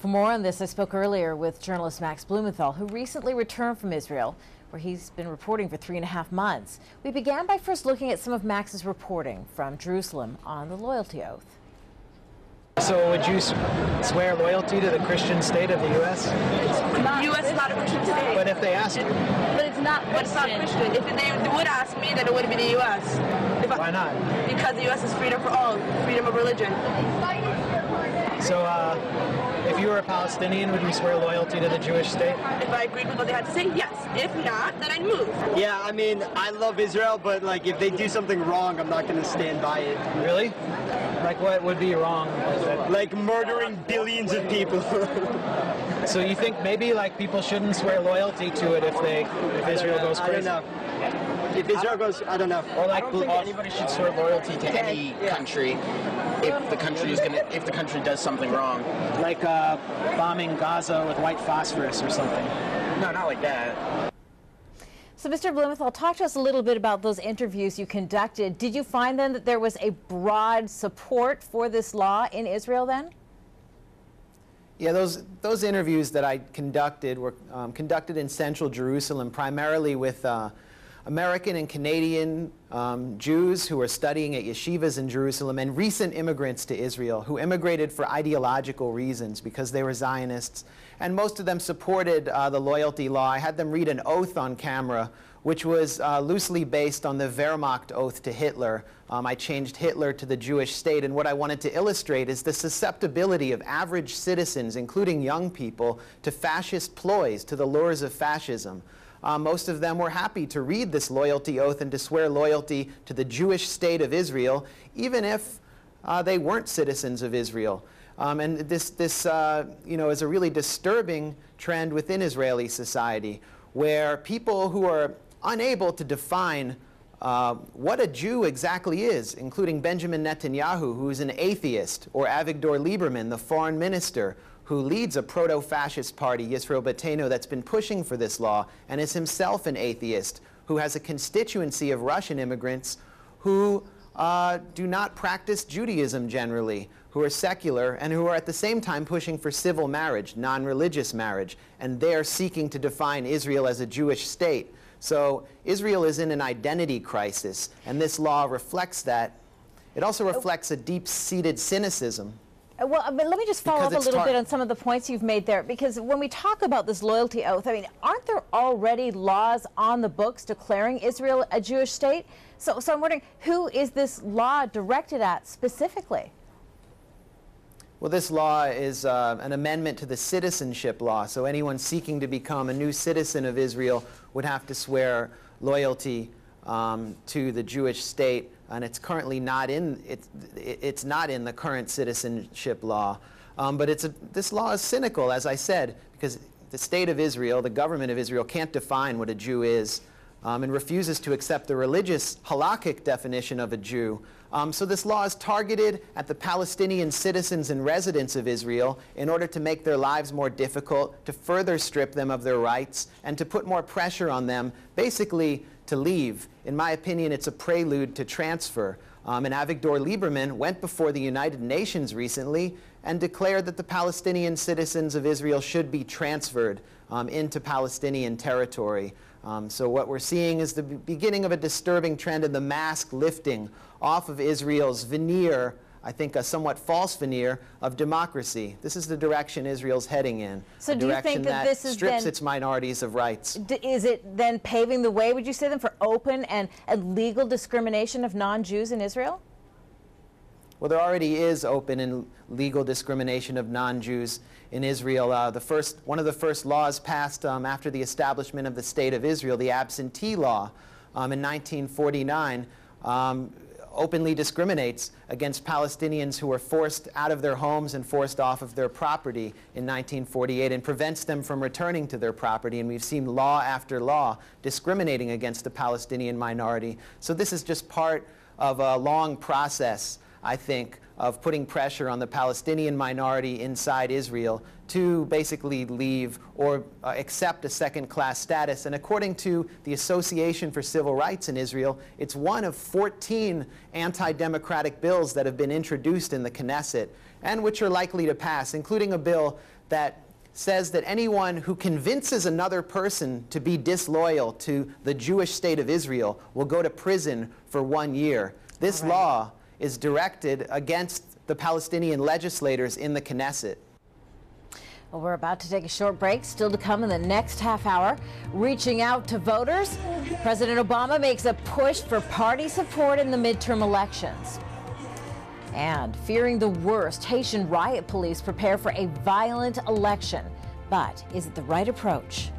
For more on this, I spoke earlier with journalist Max Blumenthal, who recently returned from Israel, where he's been reporting for 3.5 months. We began by first looking at some of Max's reporting from Jerusalem on the loyalty oath. So would you swear loyalty to the Christian state of the U.S.? The U.S. is not a Christian state. But if they asked you? But it's not Christian. If they would ask me, then it would be the U.S. Why not? Because the U.S. is freedom for all, freedom of religion. So if you were a Palestinian, would you swear loyalty to the Jewish state? If I agreed with what they had to say, yes. If not, then I'd move. Yeah, I mean, I love Israel, but like if they do something wrong, I'm not going to stand by it. Really? Like what would be wrong? Like murdering billions of people. So you think maybe like people shouldn't swear loyalty to it if Israel goes crazy? I don't know. If Israel goes, I don't know. Or like I don't think anybody should swear loyalty to any country if the country does something wrong. Like bombing Gaza with white phosphorus or something. No, not like that. So, Mr. Blumenthal, talk to us a little bit about those interviews you conducted. Did you find then that there was a broad support for this law in Israel then? Yeah, those interviews that I conducted were conducted in central Jerusalem, primarily with American and Canadian Jews who are studying at yeshivas in Jerusalem, and recent immigrants to Israel who immigrated for ideological reasons because they were Zionists. And most of them supported the loyalty law. I had them read an oath on camera, which was loosely based on the Wehrmacht oath to Hitler. I changed Hitler to the Jewish state, and what I wanted to illustrate is the susceptibility of average citizens, including young people, to fascist ploys, to the lures of fascism. Most of them were happy to read this loyalty oath and to swear loyalty to the Jewish state of Israel, even if they weren't citizens of Israel. And this is a really disturbing trend within Israeli society, where people who are unable to define what a Jew exactly is, including Benjamin Netanyahu, who is an atheist, or Avigdor Lieberman, the foreign minister, who leads a proto-fascist party, Yisrael Beitenu, that's been pushing for this law, and is himself an atheist, who has a constituency of Russian immigrants who do not practice Judaism generally, who are secular, and who are at the same time pushing for civil marriage, non-religious marriage, and they are seeking to define Israel as a Jewish state. So Israel is in an identity crisis, and this law reflects that. It also reflects a deep-seated cynicism. Well, but let me just follow up a little bit on some of the points you've made there, because when we talk about this loyalty oath, I mean, aren't there already laws on the books declaring Israel a Jewish state? So I'm wondering, who is this law directed at specifically? Well, this law is an amendment to the citizenship law, so anyone seeking to become a new citizen of Israel would have to swear loyalty to the Jewish state, and it's currently not in it's not in the current citizenship law. But this law is cynical, as I said, because the state of Israel, the government of Israel, can't define what a Jew is, and refuses to accept the religious halakhic definition of a Jew. So this law is targeted at the Palestinian citizens and residents of Israel in order to make their lives more difficult, to further strip them of their rights, and to put more pressure on them, basically to leave. In my opinion, it's a prelude to transfer. And Avigdor Lieberman went before the United Nations recently and declared that the Palestinian citizens of Israel should be transferred into Palestinian territory. So what we're seeing is the beginning of a disturbing trend in the mask lifting off of Israel's veneer, I think a somewhat false veneer, of democracy. This is the direction Israel's heading in. So do you think that this is strips its minorities of rights. Is it then paving the way, would you say, then, for open and legal discrimination of non-Jews in Israel? Well, there already is open and legal discrimination of non-Jews in Israel. One of the first laws passed after the establishment of the State of Israel, the absentee law in 1949, openly discriminates against Palestinians who were forced out of their homes and forced off of their property in 1948, and prevents them from returning to their property. And we've seen law after law discriminating against the Palestinian minority. So this is just part of a long process, I think, of putting pressure on the Palestinian minority inside Israel to basically leave or accept a second-class status. And according to the Association for Civil Rights in Israel, it's one of 14 anti-democratic bills that have been introduced in the Knesset and which are likely to pass, including a bill that says that anyone who convinces another person to be disloyal to the Jewish state of Israel will go to prison for 1 year. This law is directed against the Palestinian legislators in the Knesset. Well, we're about to take a short break. Still to come in the next half hour. Reaching out to voters, President Obama makes a push for party support in the midterm elections. And fearing the worst, Haitian riot police prepare for a violent election. But is it the right approach?